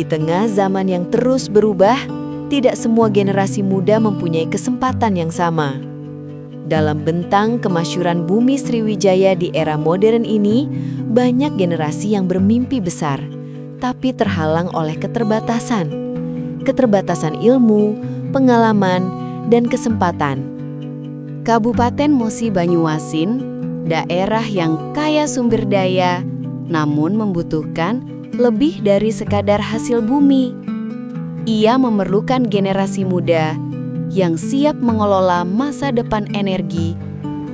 Di tengah zaman yang terus berubah, tidak semua generasi muda mempunyai kesempatan yang sama. Dalam bentang kemasyhuran Bumi Sriwijaya di era modern ini, banyak generasi yang bermimpi besar, tapi terhalang oleh keterbatasan. Keterbatasan ilmu, pengalaman, dan kesempatan. Kabupaten Musi Banyuasin, daerah yang kaya sumber daya, namun membutuhkan lebih dari sekadar hasil bumi. Ia memerlukan generasi muda yang siap mengelola masa depan energi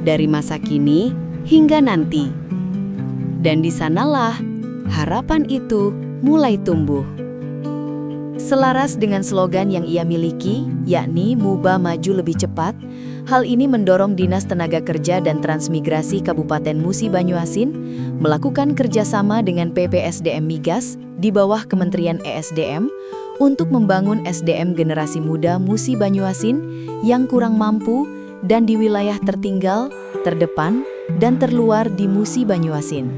dari masa kini hingga nanti. Dan di sanalah harapan itu mulai tumbuh. Selaras dengan slogan yang ia miliki, yakni Muba Maju Lebih Cepat, hal ini mendorong Dinas Tenaga Kerja dan Transmigrasi Kabupaten Musi Banyuasin melakukan kerjasama dengan PPSDM Migas di bawah Kementerian ESDM untuk membangun SDM generasi muda Musi Banyuasin yang kurang mampu dan di wilayah tertinggal, terdepan, dan terluar di Musi Banyuasin.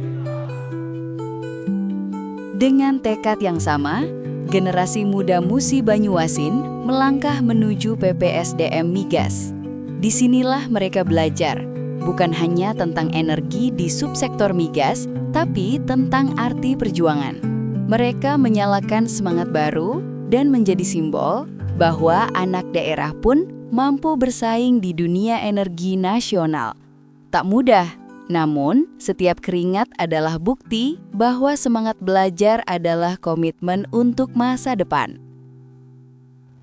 Dengan tekad yang sama, generasi muda Musi Banyuasin melangkah menuju PPSDM Migas. Disinilah mereka belajar, bukan hanya tentang energi di subsektor migas, tapi tentang arti perjuangan. Mereka menyalakan semangat baru dan menjadi simbol bahwa anak daerah pun mampu bersaing di dunia energi nasional. Tak mudah, namun setiap keringat adalah bukti bahwa semangat belajar adalah komitmen untuk masa depan.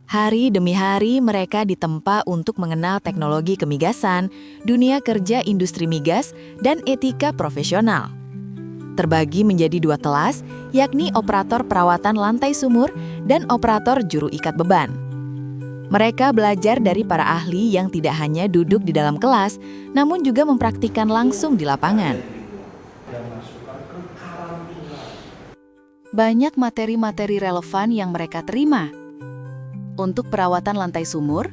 Hari demi hari mereka ditempa untuk mengenal teknologi kemigasan, dunia kerja industri migas, dan etika profesional. Terbagi menjadi dua kelas, yakni operator perawatan lantai sumur dan operator juru ikat beban. Mereka belajar dari para ahli yang tidak hanya duduk di dalam kelas, namun juga mempraktikkan langsung di lapangan. Banyak materi-materi relevan yang mereka terima. Untuk perawatan lantai sumur,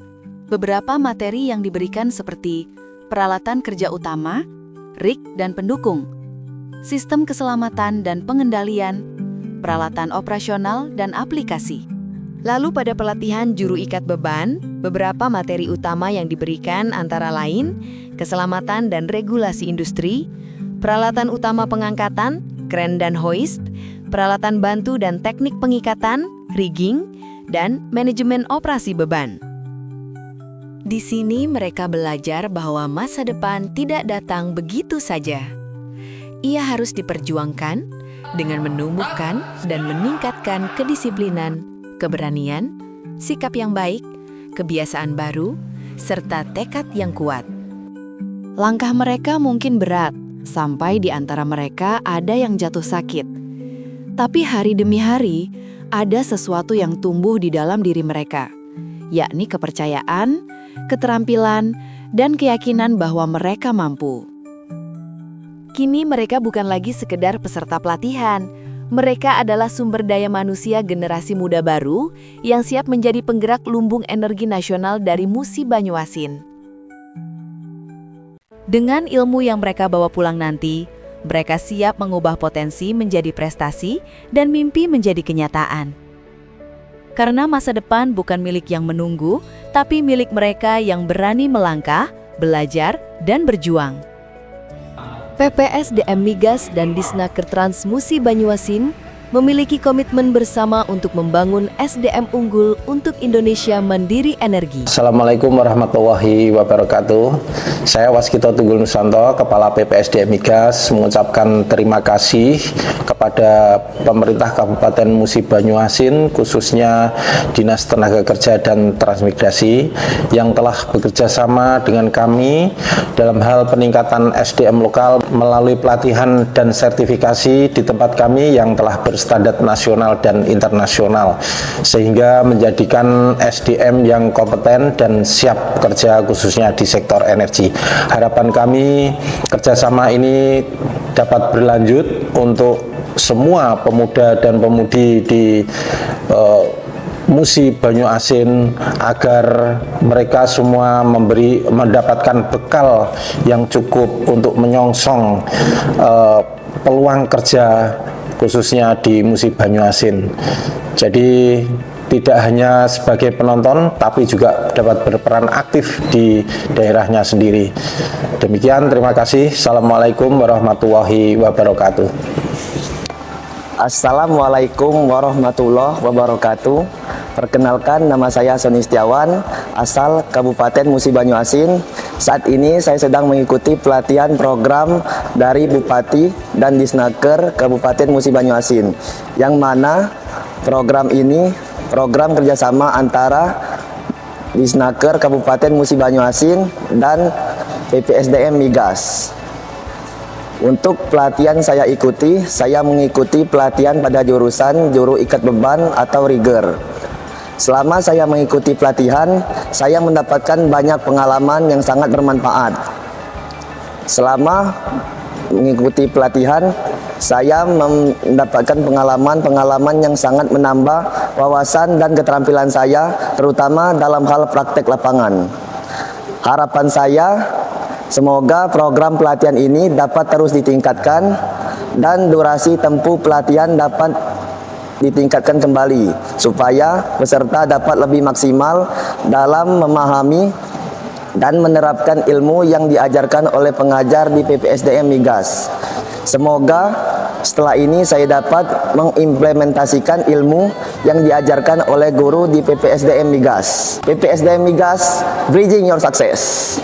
beberapa materi yang diberikan seperti peralatan kerja utama, rig dan pendukung, sistem keselamatan dan pengendalian, peralatan operasional dan aplikasi. Lalu pada pelatihan juru ikat beban, beberapa materi utama yang diberikan antara lain keselamatan dan regulasi industri, peralatan utama pengangkatan, kren dan hoist, peralatan bantu dan teknik pengikatan, rigging, dan manajemen operasi beban. Di sini mereka belajar bahwa masa depan tidak datang begitu saja. Ia harus diperjuangkan dengan menumbuhkan dan meningkatkan kedisiplinan, keberanian, sikap yang baik, kebiasaan baru, serta tekad yang kuat. Langkah mereka mungkin berat, sampai di antara mereka ada yang jatuh sakit. Tapi hari demi hari, ada sesuatu yang tumbuh di dalam diri mereka, yakni kepercayaan, keterampilan, dan keyakinan bahwa mereka mampu. Kini mereka bukan lagi sekedar peserta pelatihan. Mereka adalah sumber daya manusia generasi muda baru yang siap menjadi penggerak lumbung energi nasional dari Musi Banyuasin. Dengan ilmu yang mereka bawa pulang nanti, mereka siap mengubah potensi menjadi prestasi dan mimpi menjadi kenyataan. Karena masa depan bukan milik yang menunggu, tapi milik mereka yang berani melangkah, belajar, dan berjuang. PPSDM Migas dan Disnaker Trans Musi Banyuasin memiliki komitmen bersama untuk membangun SDM unggul untuk Indonesia Mandiri Energi. Assalamualaikum warahmatullahi wabarakatuh. Saya Waskito Tunggul Nusanto, Kepala PPSDM Migas, mengucapkan terima kasih kepada pemerintah Kabupaten Musi Banyuasin, khususnya Dinas Tenaga Kerja dan Transmigrasi, yang telah bekerja sama dengan kami dalam hal peningkatan SDM lokal melalui pelatihan dan sertifikasi di tempat kami yang telah berstandar nasional dan internasional, sehingga menjadikan SDM yang kompeten dan siap kerja khususnya di sektor energi. Harapan kami kerjasama ini dapat berlanjut untuk semua pemuda dan pemudi di Musi Banyuasin, agar mereka semua mendapatkan bekal yang cukup untuk menyongsong peluang kerja khususnya di Musi Banyuasin. Jadi tidak hanya sebagai penonton, tapi juga dapat berperan aktif di daerahnya sendiri. Demikian, terima kasih. Assalamualaikum warahmatullahi wabarakatuh. Assalamualaikum warahmatullahi wabarakatuh. Perkenalkan, nama saya Sony Setiawan, asal Kabupaten Musi Banyuasin. Saat ini saya sedang mengikuti pelatihan program dari Bupati dan Disnaker Kabupaten Musi Banyuasin, yang mana program ini program kerjasama antara Disnaker Kabupaten Musi Banyuasin dan PPSDM Migas. Untuk pelatihan saya mengikuti pelatihan pada jurusan juru ikat beban atau rigger. Selama saya mengikuti pelatihan, saya mendapatkan banyak pengalaman yang sangat bermanfaat. Selama mengikuti pelatihan, saya mendapatkan pengalaman yang sangat menambah wawasan dan keterampilan saya, terutama dalam hal praktek lapangan. Harapan saya, semoga program pelatihan ini dapat terus ditingkatkan dan durasi tempuh pelatihan dapat ditingkatkan kembali supaya peserta dapat lebih maksimal dalam memahami dan menerapkan ilmu yang diajarkan oleh pengajar di PPSDM Migas. Semoga setelah ini saya dapat mengimplementasikan ilmu yang diajarkan oleh guru di PPSDM Migas. PPSDM Migas, bridging your success.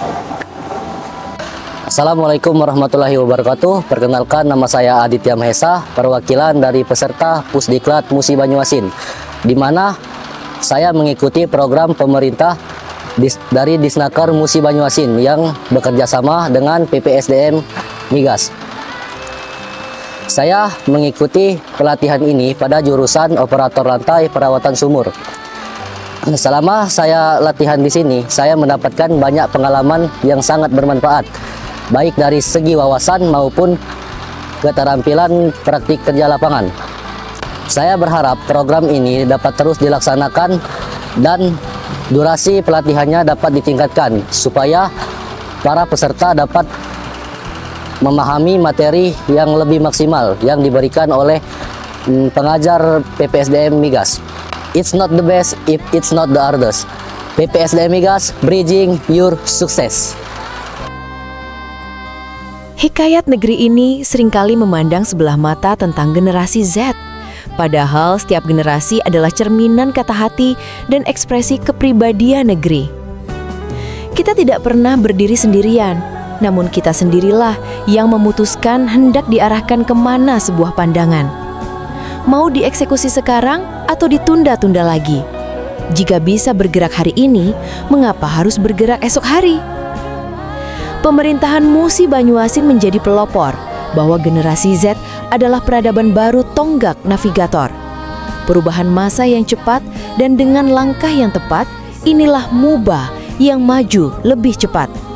Assalamualaikum warahmatullahi wabarakatuh. Perkenalkan, nama saya Aditya Mahesa, perwakilan dari peserta Pusdiklat Musi Banyuasin, di mana saya mengikuti program pemerintah dari Disnaker Musi Banyuasin yang bekerja sama dengan PPSDM Migas. Saya mengikuti pelatihan ini pada jurusan operator lantai perawatan sumur. Selama saya latihan di sini, saya mendapatkan banyak pengalaman yang sangat bermanfaat, baik dari segi wawasan maupun keterampilan praktik kerja lapangan. Saya berharap program ini dapat terus dilaksanakan dan durasi pelatihannya dapat ditingkatkan supaya para peserta dapat memahami materi yang lebih maksimal yang diberikan oleh pengajar PPSDM Migas. It's not the best if it's not the hardest. PPSDM Migas, bridging your success. Hikayat negeri ini seringkali memandang sebelah mata tentang generasi Z. Padahal setiap generasi adalah cerminan kata hati dan ekspresi kepribadian negeri. Kita tidak pernah berdiri sendirian, namun kita sendirilah yang memutuskan hendak diarahkan kemana sebuah pandangan. Mau dieksekusi sekarang atau ditunda-tunda lagi? Jika bisa bergerak hari ini, mengapa harus bergerak esok hari? Pemerintahan Musi Banyuasin menjadi pelopor bahwa generasi Z adalah peradaban baru tonggak navigator. Perubahan masa yang cepat dan dengan langkah yang tepat, inilah Muba yang maju lebih cepat.